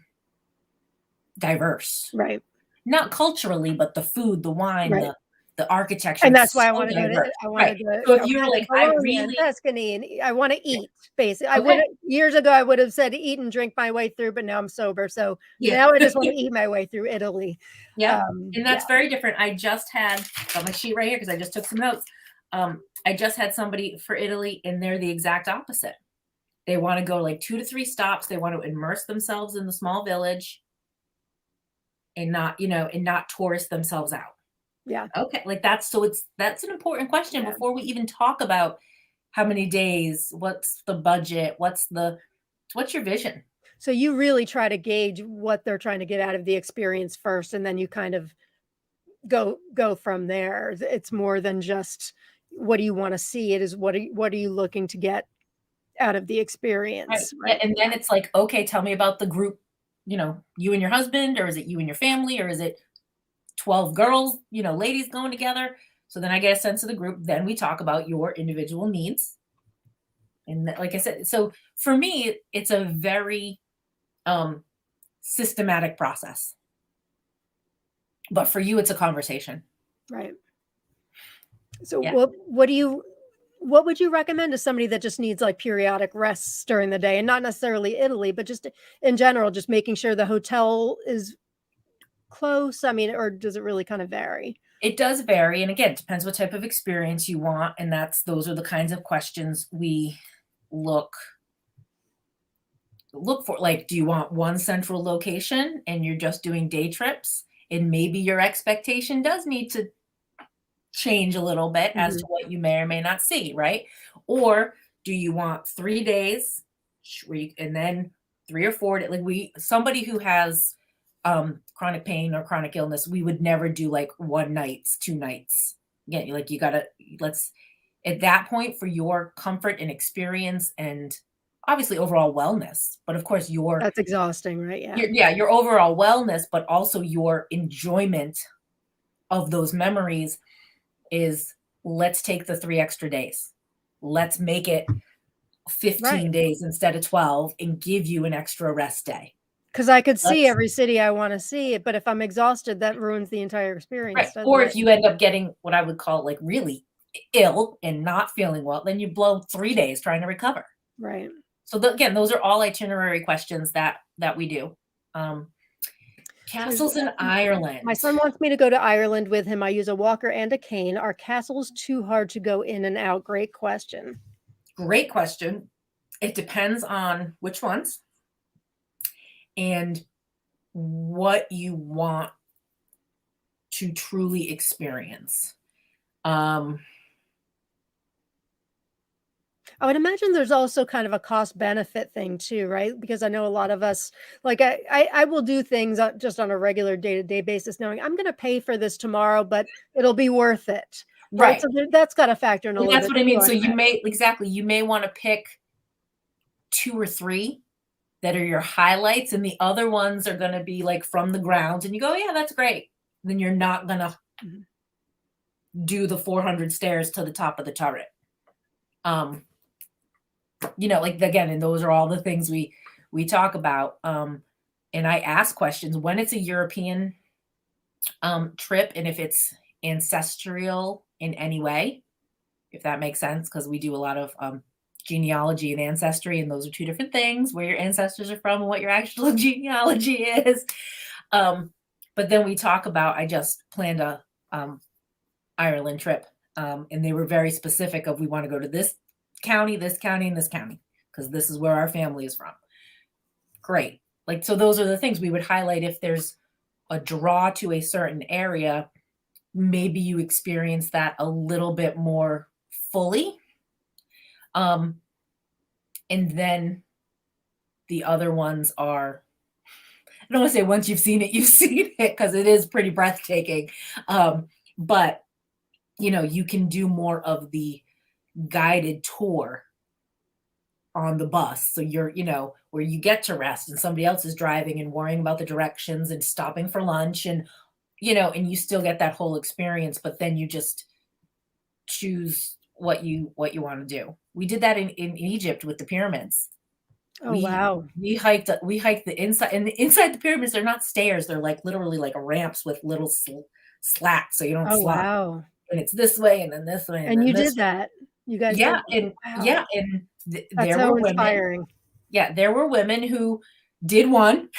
diverse. right, Not culturally, but the food, the wine, right. the architecture, And that's it's why so diverse. I Right. wanna So if go you were back to like, I Bologna and really Tuscany, and I wanna yeah, eat, basically. I okay, would've years ago, I would have said eat and drink my way through, but now I'm sober, so yeah. now I just wanna eat my way through Italy. Yep, and Yeah, that's very different. I just had got my sheet right here because I just took some notes. I just had somebody for Italy, and they're the exact opposite. They wanna go like 2 to 3 stops, they want to immerse themselves in the small village and not tourist themselves out. yeah. Okay, like, that's an important question Yeah. before we even talk about how many days, what's the budget, what's your vision? So you really try to gauge what they're trying to get out of the experience first, and then you kind of go from there. It's more than just what do you wanna see, it is what are you looking to get out of the Right, experience, yeah, right? and then Yeah. it's like, "Okay, tell me about the group," you and your husband, or is it you and your family, or is it 12 girls, ladies going together? So then I get a sense of the group, then we talk about your individual needs, and like I said, so for me, it's a very, um, systematic process, but for you, it's a conversation. Right. So Yeah. what would you recommend to somebody that just needs, like, periodic rests during the day, and not necessarily Italy, but just in general, just making sure the hotel is close? I mean, or does it really kind of vary? It does vary, and again, it depends what type of experience you want, and those are the kinds of questions we look look for. Like, do you want one central location and you're just doing day trips? And maybe your expectation does need to change a little bit as Mhm. to what you may or may not see, right? Or do you want 3 days and then 3 or 4 like somebody who has chronic pain or chronic illness, we would never do like 1 nights, 2 nights. Again, like you gotta let's at that point for your comfort and experience and obviously overall wellness, but of course That's exhausting, right? Yeah. your overall wellness, but also your enjoyment of those memories is let's take the 3 extra days. Let's make it Right. 15 days instead of 12 and give you an extra rest day. 'Cause I could see Let's every city I wanna see, but if I'm exhausted, that ruins the entire right. experience, doesn't Or it? if you end up getting what I would call like really ill and not feeling well, then you blow 3 days trying to recover. Right. So again, those are all itinerary questions that we do. Um, So there's Castles in my Ireland. son wants me to go to Ireland with him. I use a walker and a cane. Are castles too hard to go in and out? Great question. Great question. It depends on which ones and what you want to truly experience. Um, I would imagine there's also kind of a cost benefit thing too, right? Because I know a lot of us, like I will do things just on a regular day to day basis, knowing I'm going to pay for this tomorrow, but it'll be worth it, right? right. So that's got to factor in a And little that's bit what I too, mean. I So imagine. you may want to pick 2 or 3 that are your highlights, and the other ones are going to be like from the ground, and you go, yeah, that's great. Then you're not going to Mhm. do the 400 stairs to the top of the turret. Like again, and those are all the things we talk about. And I ask questions when it's a European trip, and if it's ancestral in any way, if that makes sense, because we do a lot of genealogy and ancestry, and those are two different things, where your ancestors are from and what your actual genealogy is. But then we talk about, I just planned a Ireland trip, and they were very specific of, we want to go to this county, and this county, because this is where our family is from. Great. Like, so those are the things we would highlight. If there's a draw to a certain area, maybe you experience that a little bit more fully. And then the other ones are, I don't want to say once you've seen it, because it is pretty breathtaking. But, you can do more of the guided tour on the bus. So you're, where you get to rest and somebody else is driving and worrying about the directions and stopping for lunch, and, and you still get that whole experience, but then you just choose what you want to do. We did that in Egypt with the pyramids. Oh, wow. We hiked the inside, and inside the pyramids, they're not stairs. They're like literally like ramps with little slats, so you don't slide. Wow. And it's this way and then this way. And you did that. You guys did that. And wow. And That's there so were inspiring. women. Yeah, there were women who did one,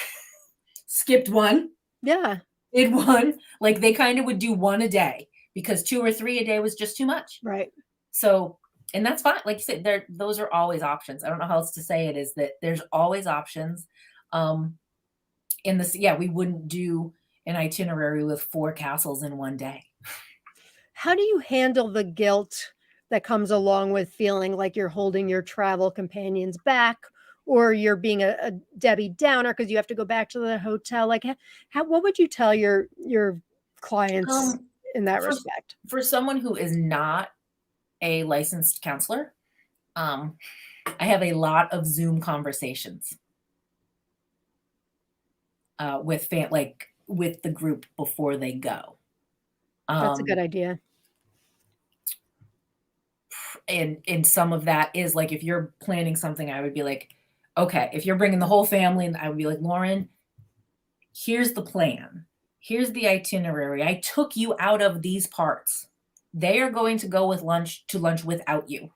skipped one. Yeah. Did one. Like, they kind of would do one a day, because 2 or 3 a day was just too much. Right. So, and that's fine. Like you said, those are always options. I don't know how else to say it, is that there's always options. In this, we wouldn't do an itinerary with 4 castles in one day. How do you handle the guilt that comes along with feeling like you're holding your travel companions back, or you're being a Debbie Downer because you have to go back to the hotel? Like, what would you tell your clients in that respect? For someone who is not a licensed counselor, I have a lot of Zoom conversations with the group before they go. That's a good idea. And some of that is like, if you're planning something, I would be like, okay, if you're bringing the whole family, and I would be like, Lauren, here's the plan. Here's the itinerary. I took you out of these parts. They are going to go to lunch without you.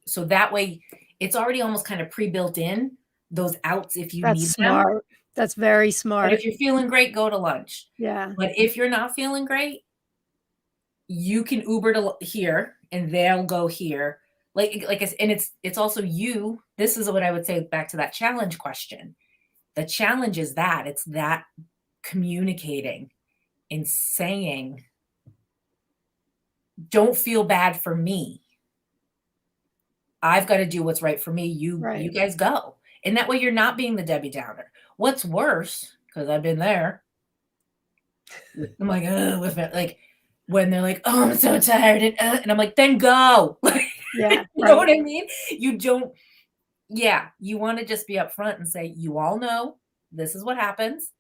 So that way it's already almost kind of pre-built in, those outs if you need them. That's smart. That's very smart. But if you're feeling great, go to lunch. Yeah. But if you're not feeling great, you can Uber to here, and they'll go here. And it's also you. This is what I would say back to that challenge question. The challenge is that it's that communicating and saying, don't feel bad for me. I've got to do what's right for me. You guys go. And that way you're not being the Debbie Downer. What's worse, because I've been there, I'm like, like, when they're like, oh, I'm so tired, and I'm like, then go. Yeah. You know what I mean? You don't, you want to just be upfront and say, you all know this is what happens.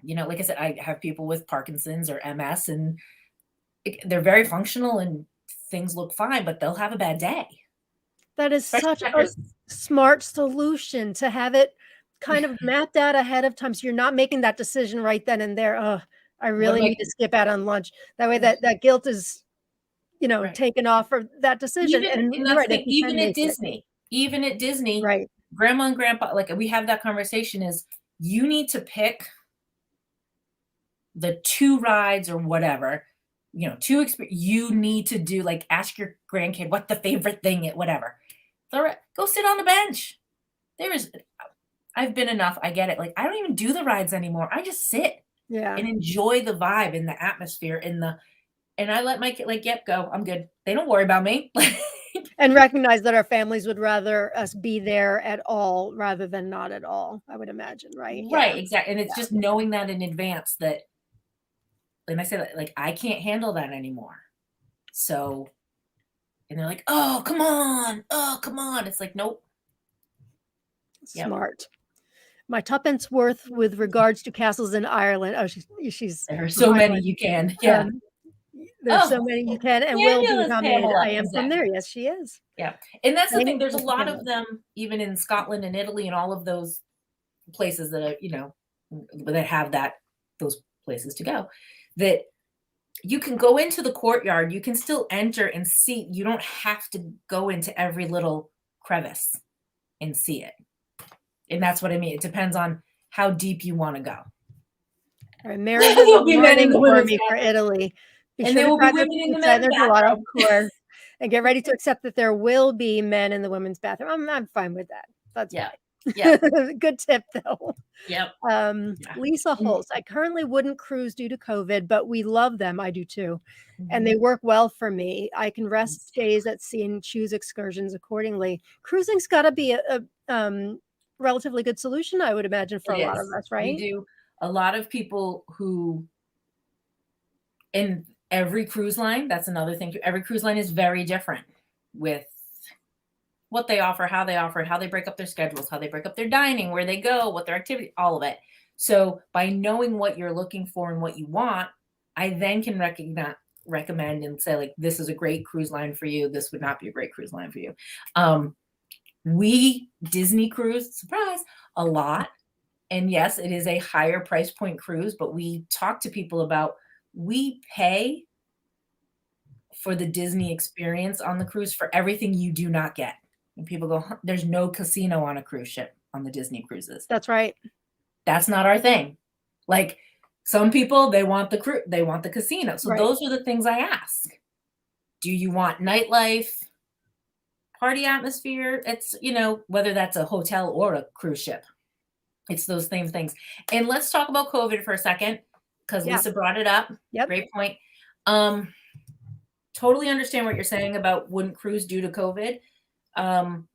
Like I said, I have people with Parkinson's or MS, and they're very functional and things look fine, but they'll have a bad day. That is such a smart solution, to have it kind of mapped out ahead of time, so you're not making that decision right then and there. Oh, I really need to skip out on lunch. That way that guilt is, taken off for that decision. Even at Disney, right? Grandma and Grandpa, like, we have that conversation, is you need to pick the 2 rides or whatever, 2 you need to do, like, ask your grandkid what the favorite thing is, whatever. All right, go sit on the bench. I've been enough. I get it. Like, I don't even do the rides anymore. I just sit and enjoy the vibe and the atmosphere and I let my kid, like, yep, go. I'm good. They don't worry about me. And recognize that our families would rather us be there at all rather than not at all, I would imagine, right? Right, exactly. And it's just knowing that in advance, that, and I said, like, I can't handle that anymore. So, and they're like, oh, come on. Oh, come on. It's like, nope. Smart. My tuppence worth with regards to castles in Ireland. Oh, she's there are so many you can. Yeah. There's so Oh, many you can and will fabulous, become made. Pamela. I am from there. Exactly. Yes, she is. Yeah. And that's the thing. Same There's a with lot of Pamela. them, even in Scotland and Italy and all of those places that are, that have those places to go, that you can go into the courtyard, you can still enter and see. You don't have to go into every little crevice and see it. And that's what I mean. It depends on how deep you want to go. All right, Mary has a There'll be men in warning the for women's me for bathroom. Italy. Be And sure there to will be grab your women in the pizza. men's There's a lot of bathroom. course. And get ready to accept that there will be men in the women's bathroom. I'm fine with that. That's Yeah. fine. Yeah. Good tip, though. Yep. Yeah. Lisa Holtz, I currently wouldn't cruise due to COVID, but we love them. I do too. And Mhm. they work well for me. I can rest days at sea and choose excursions accordingly. Cruising's got to be a relatively good solution, I would imagine, for It a lot of is. us, We right? do a lot of people who in every cruise line, that's another thing. Every cruise line is very different with what they offer, how they offer it, how they break up their schedules, how they break up their dining, where they go, what their activity, all of it. So by knowing what you're looking for and what you want, I then can recommend and say, like, this is a great cruise line for you. This would not be a great cruise line for you. We Disney cruise, surprise, a lot. And yes, it is a higher price point cruise, but we talk to people about, we pay for the Disney experience on the cruise for everything you do not get. And people go, "Huh, there's no casino on a cruise ship on the Disney cruises." That's right. That's not our thing. Like, some people, they want the casino. So Right. those are the things I ask. Do you want nightlife, party atmosphere? It's, whether that's a hotel or a cruise ship. It's those same things. And let's talk about COVID for a second, because Yeah. Lisa brought it up. Yep. Great point. Totally understand what you're saying about wouldn't cruise due to COVID. And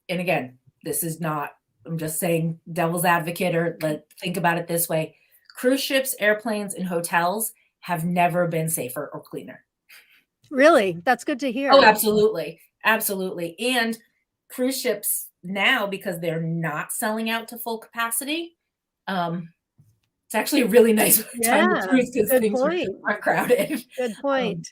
again, this is not, I'm just saying devil's advocate, or think about it this way. Cruise ships, airplanes, and hotels have never been safer or cleaner. Really? That's good to hear. Oh, absolutely. Absolutely. And cruise ships now, because they're not selling out to full capacity, it's actually a really nice time to Yeah. cruise because Good things point. aren't crowded. Good point.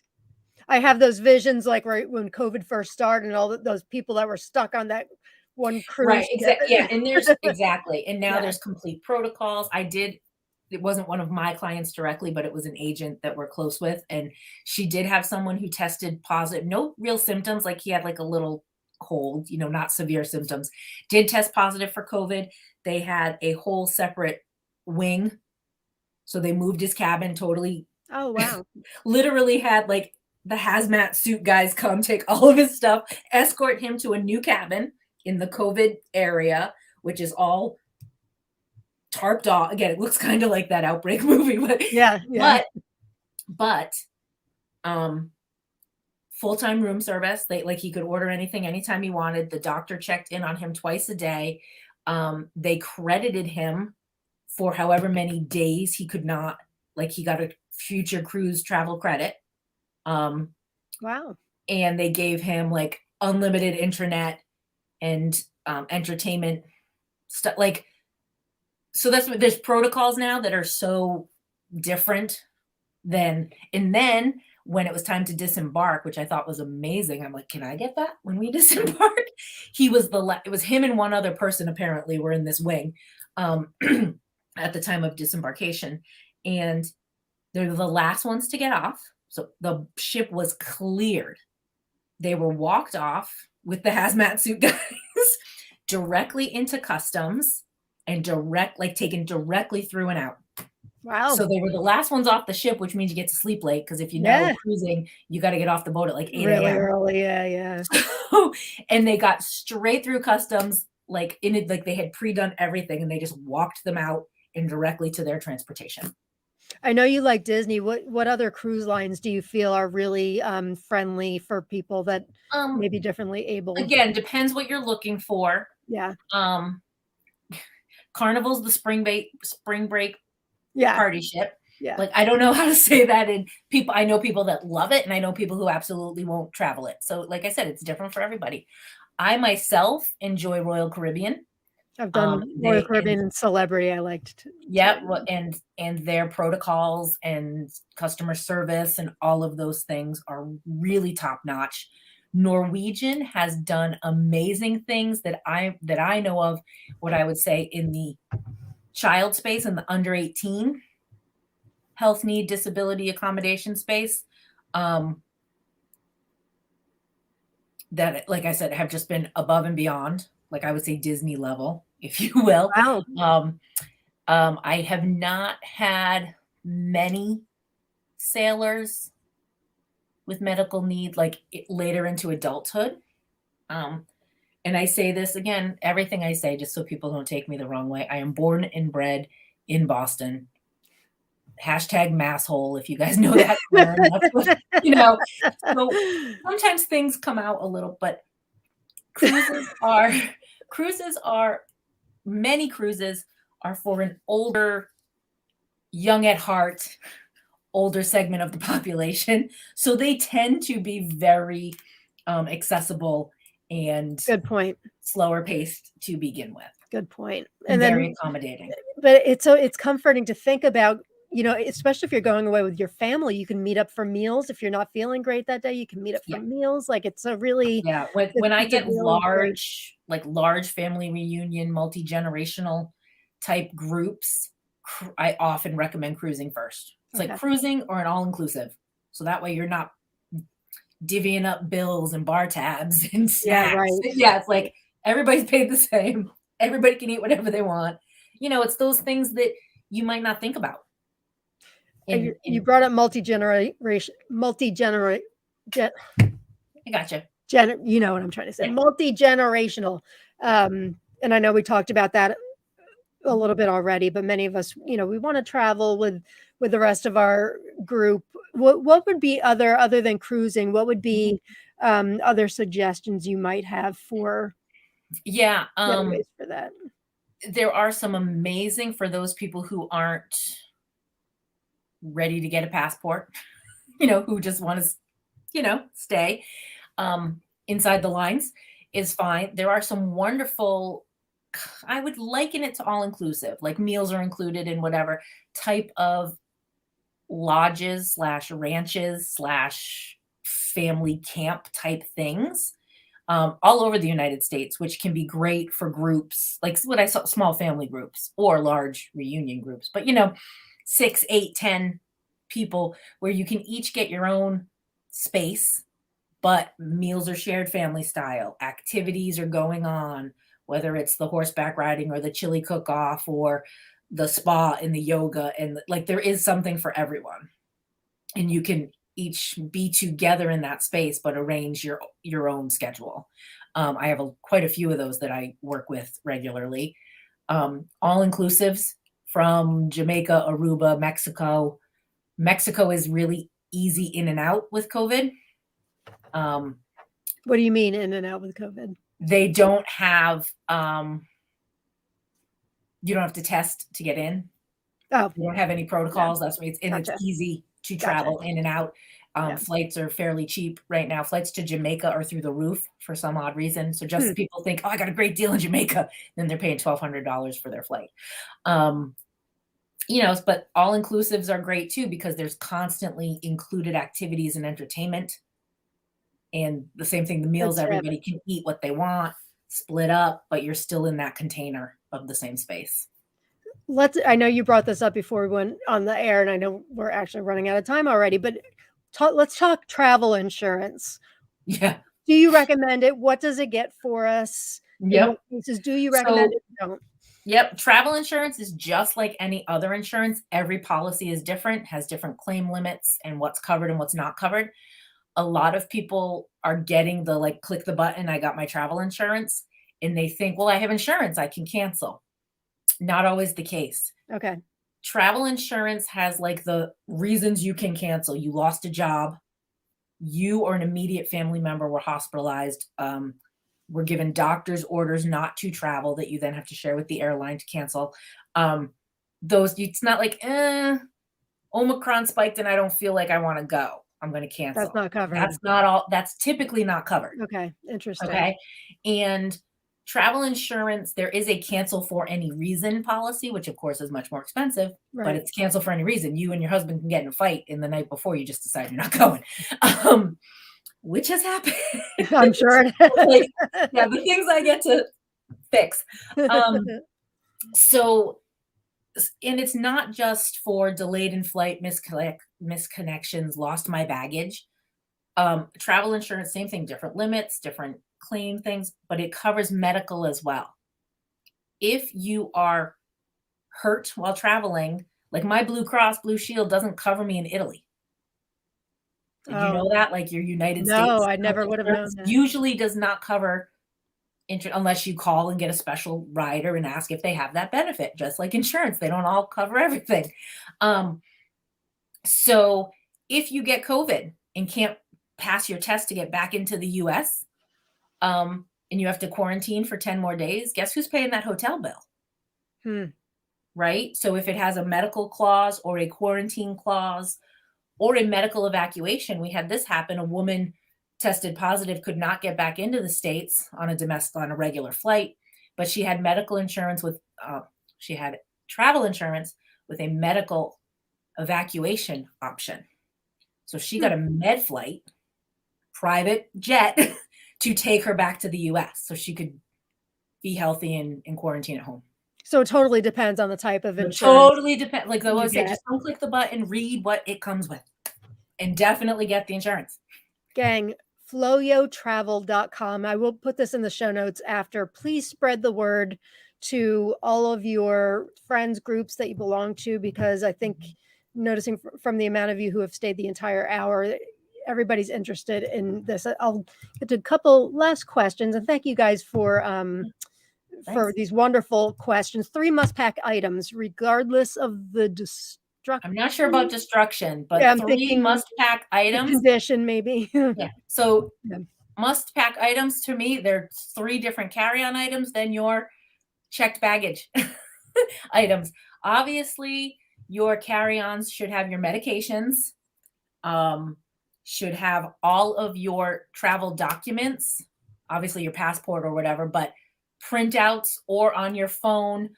I have those visions, like, right when COVID first started and all those people that were stuck on that one Right, cruise ship. exactly. Yeah, and there's exactly. And now Yeah. there's complete protocols. It wasn't one of my clients directly, but it was an agent that we're close with, and she did have someone who tested positive, no real symptoms, like he had like a little cold, not severe symptoms, did test positive for COVID. They had a whole separate wing, so they moved his cabin totally. Oh, wow. Literally had like the hazmat suit guys come take all of his stuff, escort him to a new cabin in the COVID area, which is all tarped off. Again, it looks kind of like that Outbreak movie, but Yeah. but full-time room service. He could order anything anytime he wanted. The doctor checked in on him twice a day. They credited him for however many days he could not, like, he got a future cruise travel credit. Wow. And they gave him like unlimited internet and entertainment stuff. Like, so that's what, there's protocols now that are so different than, and then when it was time to disembark, which I thought was amazing, I'm like, can I get that when we disembark? It was him and one other person apparently were in this wing at the time of disembarkation, and they're the last ones to get off. So the ship was cleared. They were walked off with the hazmat suit guys directly into customs and taken directly through and out. Wow. So they were the last ones off the ship, which means you get to sleep late, because if cruising, you got to get off the boat at like 8 Really a.m. early. Yeah. And they got straight through customs, like in it, like they had pre-done everything, and they just walked them out and directly to their transportation. I know you like Disney. What other cruise lines do you feel are really friendly for people that may be differently abled? Again, depends what you're looking for. Yeah. Carnival's the spring break Yeah. party ship. Yeah. Like, I don't know how to say that. And I know people that love it, and I know people who absolutely won't travel it. So like I said, it's different for everybody. I myself enjoy Royal Caribbean. I've done Royal They and Caribbean and Celebrity. I liked Yep, to and their protocols and customer service and all of those things are really top notch. Norwegian has done amazing things that I know of, what I would say in the child space and the under 18 health need disability accommodation space, um, that, like I said, have just been above and beyond, like I would say Disney level, if you will. wow. Um, I have not had many sailors with medical need, like, later into adulthood. Um, and I say this again, everything I say, just so people don't take me the wrong way. I am born and bred in Boston. Hashtag masshole, if you guys know that term. That's what, you know. So sometimes things come out a little, but cruises are cruises are many cruises are for an older, young at heart, older segment of the population. So they tend to be very accessible and Good point. slower paced to begin with, Good point. and And very then, accommodating. but it's comforting to think about, especially if you're going away with your family, you can meet up for meals. If you're not feeling great that day, you can meet up for Yeah. meals. Like it's a really, Yeah. When I it's a get really great. large family reunion, multi-generational type groups, I often recommend cruising first. It's like Okay. cruising or an all-inclusive. So that way you're not divvying up bills and bar tabs and Yeah, snacks. right. Yeah, it's like everybody's paid the same. Everybody can eat whatever they want. It's those things that you might not think about. And In you in brought up multi-generation, gen, I gotcha. you know what I'm trying to say, Yeah. multi-generational. And I know we talked about that a little bit already, but many of us, we want to travel with the rest of our group. What would be other than cruising? What would Mhm. be other suggestions you might have for Yeah, getaways for that? there are some amazing for those people who aren't ready to get a passport, who just wanna stay, inside the lines is fine. There are some wonderful, I would liken it to all-inclusive, like meals are included in whatever type of lodges slash ranches slash family camp type things, all over the United States, which can be great for groups, like what I saw, small family groups or large reunion groups. But 6, 8, 10 people where you can each get your own space, but meals are shared family style. Activities are going on, whether it's the horseback riding or the chili cook-off or the spa and the yoga, and like there is something for everyone. And you can each be together in that space, but arrange your own schedule. I have quite a few of those that I work with regularly. All inclusives from Jamaica, Aruba, Mexico. Mexico is really easy in and out with COVID. Um, What do you mean in and out with COVID? they don't have you don't have to test to get in. Oh, You don't have any yeah, protocols. That's why it's gotcha, easy to gotcha. travel in and out. Yeah. Flights are fairly cheap right now. Flights to Jamaica are through the roof for some odd reason. So just Hmm. as people think, "Oh, I got a great deal in Jamaica," then they're paying $1,200 for their flight. Um, but all inclusives are great too because there's constantly included activities and entertainment. And the same thing, the Good meals, tip. everybody can eat what they want, split up, but you're still in that container of the same space. I know you brought this up before we went on the air, and I know we're actually running out of time already, but let's talk travel insurance. Yeah. Do you recommend it? What does it get for us? In what Yep. cases do you recommend So it? Don't. Yep, travel insurance is just like any other insurance. Every policy is different, has different claim limits and what's covered and what's not covered. A lot of people are getting the like click the button, I got my travel insurance, and they think, well, I have insurance, I can cancel. Not always the case. Okay. Travel insurance has like the reasons you can cancel. You lost a job, you or an immediate family member were hospitalized, were given doctor's orders not to travel that you then have to share with the airline to cancel. Um, it's not like, Omicron spiked and I don't feel like I want to go. I'm going to That's cancel. not covered. That's not all. That's typically not covered. Okay. Interesting. Okay. And Travel insurance, there is a cancel for any reason policy, which of course is much more expensive, but Right. it's cancel for any reason. You and your husband can get in a fight in the night before you just decide you're not going, which has happened. I'm sure it Like, is. yeah, the things I get to fix. So, and it's not just for delayed in flight misconnections, lost my baggage. Travel insurance, same thing, different limits, different claim things, but it covers medical as well. If you are hurt while traveling, like my Blue Cross Blue Shield doesn't cover me in Italy. Did you know Oh, that? Like your United no, States I health never would have known insurance that. usually does not cover unless you call and get a special rider and ask if they have that benefit, just like insurance. They don't all cover everything. Um, so if you get COVID and can't pass your test to get back into the US, and you have to quarantine for 10 more days, guess who's paying that hotel bill? Hmm. Right? So if it has a medical clause or a quarantine clause or a medical evacuation, we had this happen. A woman tested positive, could not get back into the States on a regular flight, but she had medical insurance with, she had travel insurance with a medical evacuation option. So she got a med flight, private jet to take her back to the US so she could be healthy and in quarantine at home. So it totally depends on the type of It insurance totally depends. Like I you always say, get. just don't click the button, read what it comes with, and definitely get the insurance. Gang, flowyotravel.com. I will put this in the show notes after. Please spread the word to all of your friends, groups that you belong to, because I think noticing from the amount of you who have stayed the entire hour, everybody's interested in this. I'll get to a couple last questions, and thank you guys for Thanks. these wonderful questions. 3 must-pack items, regardless of the I'm not sure about destruction, Yeah, but I'm 3 thinking must-pack the items. condition, maybe. Yeah. So Yeah. must-pack items to me, they're 3 different carry-on items than your checked baggage items. Obviously, your carry-ons should have your medications, should have all of your travel documents, obviously your passport or whatever, but printouts or on your phone,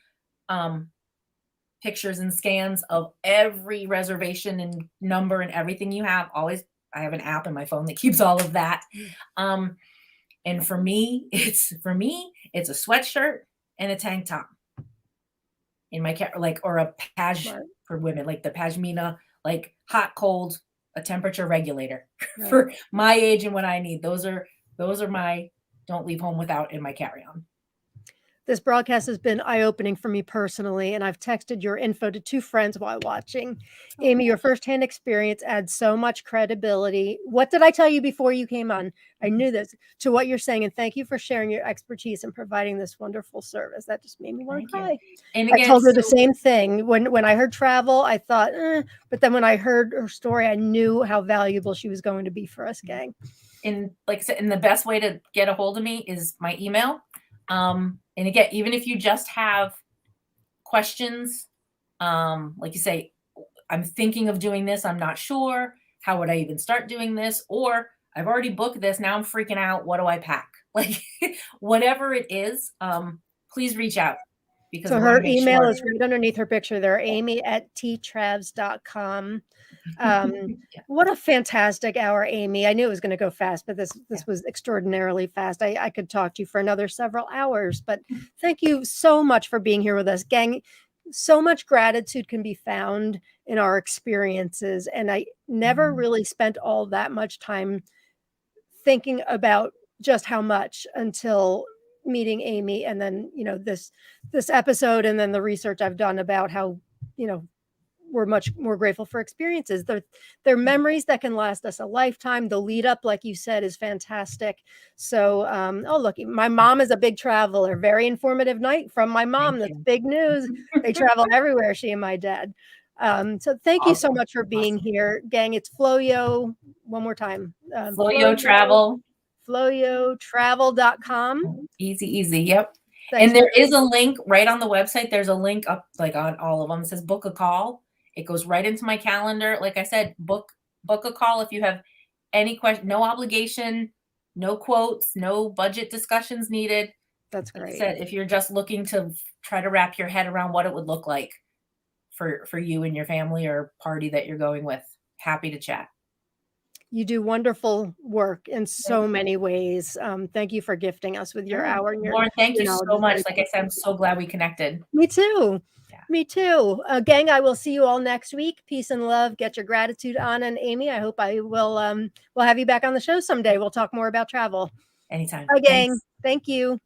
pictures and scans of every reservation and number and everything you have. Always, I have an app in my phone that keeps all of that. And for me, it's a sweatshirt and a tank top in my like, or a page Right. for women, like the pashmina, like hot, cold, a temperature regulator Right. for my age and what I need. Those are my don't leave home without in my carry-on. This broadcast has been eye-opening for me personally, and I've texted your info to 2 friends while watching. Amy, your firsthand experience adds so much credibility. What did I tell you before you came on? I knew this, to what you're saying, and thank you for sharing your expertise and providing this wonderful service. That just made me want to cry. And I again, told her the same thing. When I heard travel, I thought, but then when I heard her story, I knew how valuable she was going to be for us, gang. And like I said, and the best way to get a hold of me is my email. And again, even if you just have questions, like you say, I'm thinking of doing this, I'm not sure, how would I even start doing this? Or I've already booked this, now I'm freaking out, what do I pack? Like whatever it is, please reach out. Because So I want her to make email sure. is right underneath her picture there, amy@ttravs.com. What a fantastic hour, Amy. I knew it was going to go fast, but this was extraordinarily fast. I could talk to you for another several hours, but thank you so much for being here with us, gang. So much gratitude can be found in our experiences, and I never really spent all that much time thinking about just how much until meeting Amy, and then this episode, and then the research I've done about how we're much more grateful for experiences. They're memories that can last us a lifetime. The lead up, like you said, is fantastic. So, oh, look, my mom is a big traveler. Very informative night from my mom. That's big news. They travel everywhere, she and my dad. So thank you so Awesome. much for being here, gang. It's Flowyo. One more time. Flowyo Travel. Flowyotravel.com. Easy. Yep. Thanks. And there is a link right on the website. There's a link up like on all of them. It says book a call. It goes right into my calendar. Like I said, book a call if you have any question. No obligation, no quotes, no budget discussions needed. That's Like I great. said, if you're just looking to try to wrap your head around what it would look like for you and your family or party that you're going with, happy to chat. You do wonderful work in Thank so many ways. Thank you for gifting us with your you. hour, and Lauren, thank your you knowledge so is much. very Like I said, I'm so glad we connected. Me too. Yeah. Me too. Gang, I will see you all next week. Peace and love. Get your gratitude on. And Amy, I hope I will we'll have you back on the show someday. We'll talk more about travel. Anytime. Bye, gang. Thanks. Thank you.